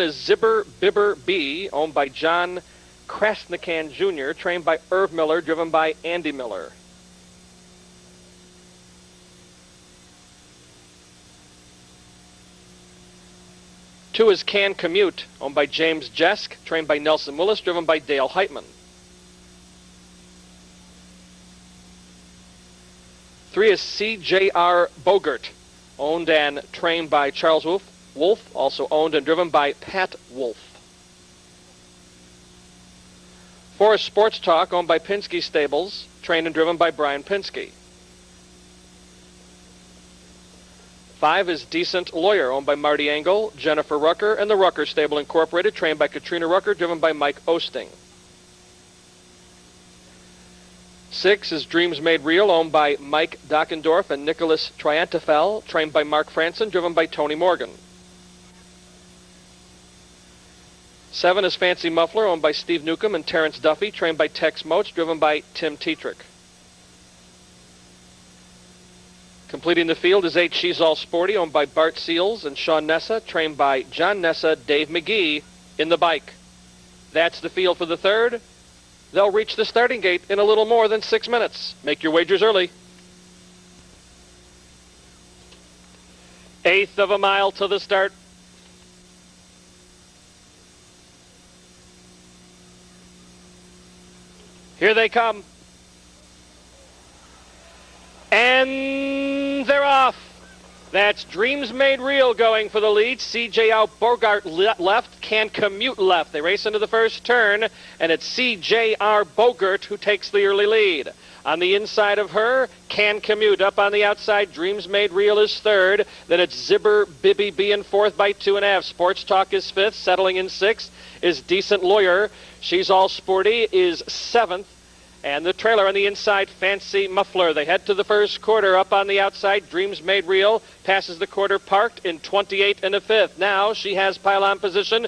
is Zibber Bibber B, owned by John Krasnikan Jr., trained by Irv Miller, driven by Andy Miller. Two is Can Commute, owned by James Jesk, trained by Nelson Willis, driven by Dale Heitman. 3 is CJR Bogert, owned and trained by Charles Wolf, also owned and driven by Pat Wolf. 4 is Sports Talk, owned by Pinsky Stables, trained and driven by Brian Pinsky. 5 is Decent Lawyer, owned by Marty Engel, Jennifer Rucker, and the Rucker Stable Incorporated, trained by Katrina Rucker, driven by Mike Osting. 6 is Dreams Made Real, owned by Mike Dockendorf and Nicholas Triantafel, trained by Mark Franson, driven by Tony Morgan. 7 is Fancy Muffler, owned by Steve Newcomb and Terrence Duffy, trained by Tex Moats, driven by Tim Tetrick. Completing the field is 8 She's All Sporty, owned by Bart Seals and Sean Nessa, trained by John Nessa, Dave McGee, in the bike. That's the field for the third. They'll reach the starting gate in a little more than 6 minutes. Make your wagers early. 1/8 of a mile to the start. Here they come. And they're off. That's Dreams Made Real going for the lead. CJR Bogart left, Can Commute left. They race into the first turn, and it's CJR Bogart who takes the early lead. On the inside of her, Can Commute. Up on the outside, Dreams Made Real is third. Then it's Zibber Bibby B in fourth by 2.5. Sports Talk is fifth. Settling in sixth is Decent Lawyer. She's All Sporty is seventh. And the trailer on the inside, Fancy Muffler. They head to the first quarter. Up on the outside, Dreams Made Real passes the quarter parked in 28 1/5. Now she has pylon position.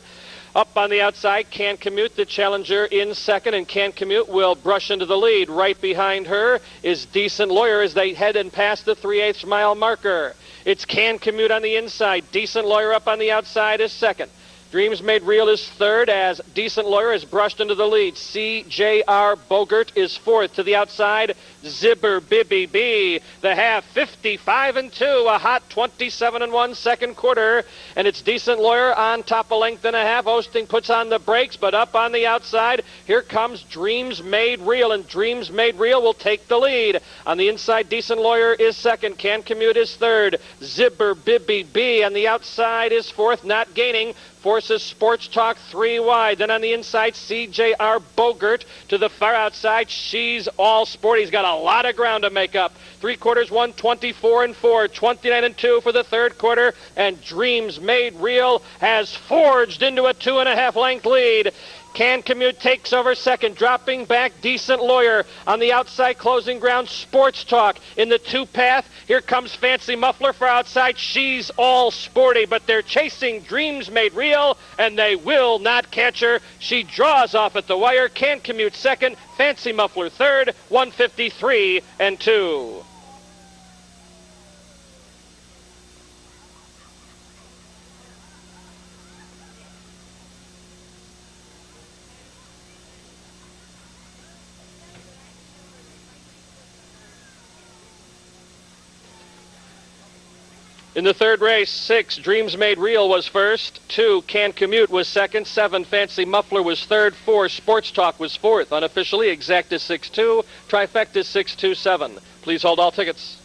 Up on the outside, Can Commute, the challenger, in second, and Can Commute will brush into the lead. Right behind her is Decent Lawyer as they head and pass the 3/8 mile marker. It's Can Commute on the inside. Decent Lawyer up on the outside is second. Dreams Made Real is third as Decent Lawyer is brushed into the lead. CJR Bogart is fourth. To the outside, Zibber Bibby B. The half, 55-2, a hot 27-1 second quarter. And it's Decent Lawyer on top a length and a half. Osting puts on the brakes, but up on the outside, here comes Dreams Made Real, and Dreams Made Real will take the lead. On the inside, Decent Lawyer is second. Can Commute is third. Zibber Bibby B on the outside is fourth, not gaining. Forces Sports Talk 3 wide. Then on the inside, CJR Bogart. To the far outside, She's All Sporty. He's got a lot of ground to make up. 3 quarters, 1:24-4, 29-2 for the third quarter. And Dreams Made Real has forged into a 2.5 length lead. Can Commute takes over second, dropping back Decent Lawyer. On the outside, closing ground, Sports Talk. In the two path, here comes Fancy Muffler for outside. She's All Sporty, but they're chasing Dreams Made Real, and they will not catch her. She draws off at the wire. Can Commute second, Fancy Muffler third, 1:53-2. In the third race, 6, Dreams Made Real was first. 2, Can Commute was second. 7, Fancy Muffler was third. 4, Sports Talk was fourth. Unofficially, Exacta 6-2, Trifecta 6-2-7. Please hold all tickets.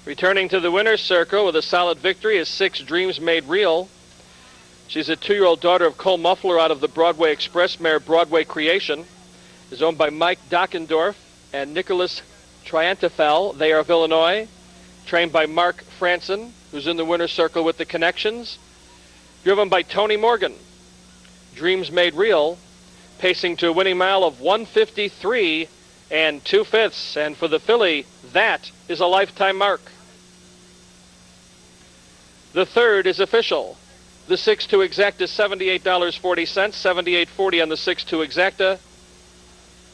Returning to the winner's circle with a solid victory is 6 Dreams Made Real. She's a 2-year-old daughter of Cole Muffler out of the Broadway Express mare Broadway Creation. Is owned by Mike Dockendorf and Nicholas Triantafel. They are of Illinois. Trained by Mark Franson, who's in the winner's circle with the Connections. Driven by Tony Morgan. Dreams Made Real, pacing to a winning mile of 153 and 2/5. And for the filly, that is a lifetime mark. The third is official. The 6-2 exacta is $78.40, $78.40 on the 6-2 exacta.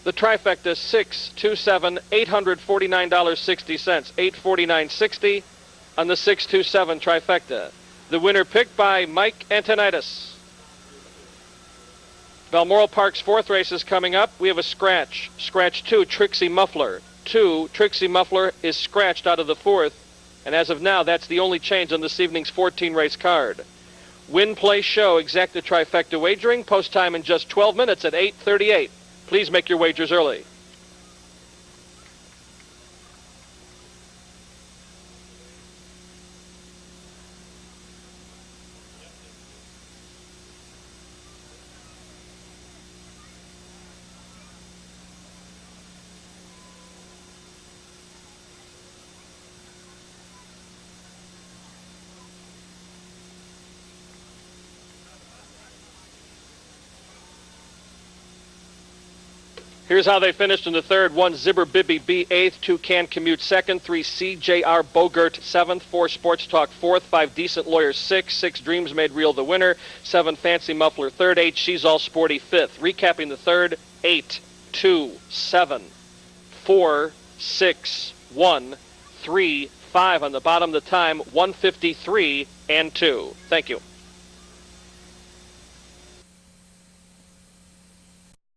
The trifecta 627, $849.60, $849.60 on the 627 trifecta. The winner picked by Mike Antonitis. Balmoral Park's 4th race is coming up. We have a scratch. Scratch 2, Trixie Muffler. 2, Trixie Muffler is scratched out of the 4th. And as of now, that's the only change on this evening's 14-race card. Win, play, show, exacta trifecta wagering. Post time in just 12 minutes at 8:38. Please make your wagers early. Here's how they finished in the third. 1, Zibber Bibby B, 8th. 2, Can Commute, 2nd. 3, CJR Bogert, 7th. 4, Sports Talk, 4th. 5, Decent Lawyers, 6th. 6, Dreams Made Real, the winner. 7, Fancy Muffler, 3rd. 8, She's All Sporty, 5th. Recapping the third: 8, 2, 7, 4, 6, 1, 3, 5. On the bottom, the time 153 and 2. Thank you.